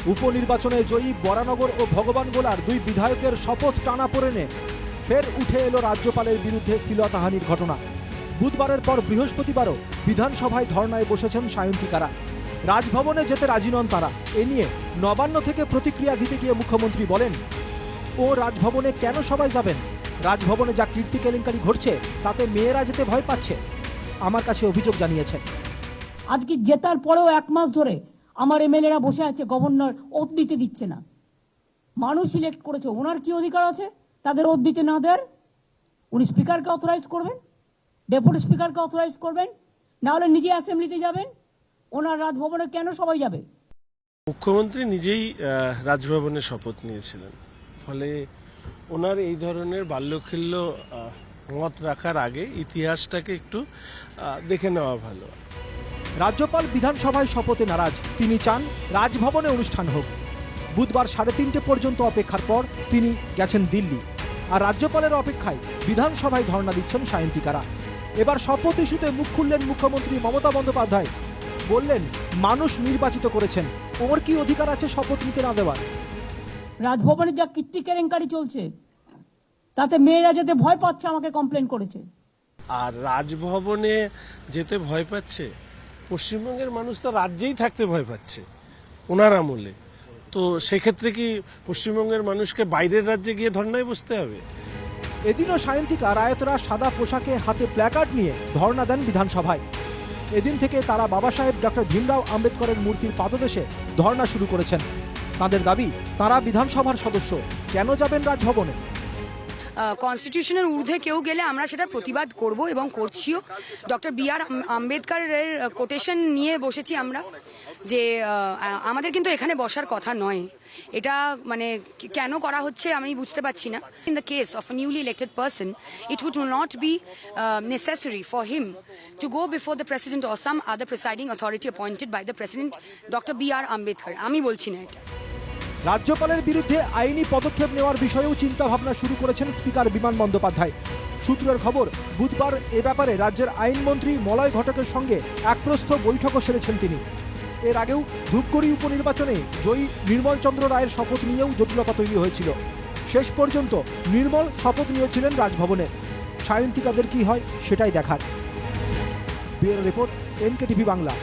উপনির্বাচনে জয়ী বরানগর ও ভগবানগোলার দুই বিধায়কের শপথ টানাপোড়েনে ফের উঠে এলো রাজ্যপালের বিরুদ্ধে শ্লীলতাহানির ঘটনা। বুধবারের পর বৃহস্পতিবারও বিধানসভায় ধর্নায় বসেছেন সায়ন্তিকারা। রাজভবনে যেতে রাজি নন তারা। এ নিয়ে নবান্ন থেকে প্রতিক্রিয়া দিতে গিয়ে মুখ্যমন্ত্রী বলেন, ও রাজভবনে কেন সবাই যাবেন? রাজভবনে যা কীর্তি কেলেঙ্কারি ঘটছে তাতে মেয়েরা যেতে ভয় পাচ্ছে, আমার কাছে অভিযোগ জানিয়েছে। আজকে জেতার পরেও 1 মাস ধরে আমার এমএলএরা বসে আছে, গভর্নর ওথ দিতে দিচ্ছে না। মানুষ সিলেক্ট করেছে, ওনার কি অধিকার আছে তাদের ওথ দিতে না দেওয়ার? উনি স্পিকারকে অথরাইজ করবেন, ডেপুটি স্পিকারকে অথরাইজ করবেন, না হলে নিজে অ্যাসেম্বলিতে যাবেন। ওনার রাজভবনে কেন সবাই যাবে? মুখ্যমন্ত্রী নিজেই রাজভবনে শপথ নিয়েছিলেন, ফলে ওনার এই ধরনের বাল্যখিল্য মত রাখার আগে ইতিহাসটাকে একটু দেখে নেওয়া ভালো। রাজ্যপাল বিধানসভায় শপথে নারাজ, তিনি চান রাজভবনে অনুষ্ঠান হোক। বুধবার 3:30 পর্যন্ত অপেক্ষার পর তিনি গেছেন দিল্লি, আর রাজ্যপালের অপেক্ষায় বিধানসভায় ধর্ণা দিচ্ছেন সায়ন্তিকারা। এবার শপথ ইস্যুতে মুখ খুললেন মুখ্যমন্ত্রী মমতা বন্দ্যোপাধ্যায়। বললেন, মানুষ নির্বাচিত করেছেন, ওর কি অধিকার আছে শপথ নিতে না দেওয়ার? রাজভবনে যা কীর্তি কেলেঙ্কারি চলছে তাতে মেয়েরা যেতে ভয় পাচ্ছে, আমাকে কমপ্লেন করেছে। আর রাজভবনে যেতে ভয় পাচ্ছে, পশ্চিমবঙ্গের মানুষ তো রাজ্যেই থাকতে ভয় পাচ্ছে ওনার আমলে। তো সেক্ষেত্রে কি পশ্চিমবঙ্গের মানুষকে বাইরের রাজ্যে গিয়ে ধর্নায় বসতে হবে? এদিনও সায়ন্তিকা রায়তরা সাদা পোশাকে হাতে প্ল্যাকার্ড নিয়ে ধর্ণা দেন বিধানসভায়। এদিন থেকে তারা বাবা সাহেব ডক্টর ভীমরাও আম্বেদকরের মূর্তির পাদদেশে ধর্ণা শুরু করেছেন। তাদের দাবি, তারা বিধানসভার সদস্য, কেন যাবেন রাজভবনে? কনস্টিটিউশনের ঊর্ধ্বে কেউ গেলে আমরা সেটা প্রতিবাদ করব এবং করছিও। Doctor B R. আম্বেদকরের কোটেশন নিয়ে বসেছি আমরা, যে আমাদের কিন্তু এখানে বসার কথা নয়। এটা মানে কেন করা হচ্ছে আমি বুঝতে পারছি না। In the case of a newly elected person, it would not be necessary for him to go before the president or some other presiding authority appointed by the president doctor B R. Ambedkar. আমি বলছি না এটা। রাজ্যপালের বিরুদ্ধে আইনি পদক্ষেপ নেওয়ার বিষয়েও চিন্তাভাবনা শুরু করেছেন স্পিকার বিমান বন্দ্যোপাধ্যায়। সূত্রের খবর, বুধবার এ ব্যাপারে রাজ্যের আইনমন্ত্রী মলয় ঘটকের সঙ্গে একপ্রস্থ বৈঠকও সেরেছেন তিনি। এর আগেও ধূপগুড়ি উপনির্বাচনে জয়ী নির্মল চন্দ্র রায়ের শপথ নিয়েও জটিলতা তৈরি হয়েছিল। শেষ পর্যন্ত নির্মল শপথ নিয়েছিলেন রাজভবনে। সায়ন্তিকাদের কি হয় সেটাই দেখার। Bureau report, NKTV Bangla.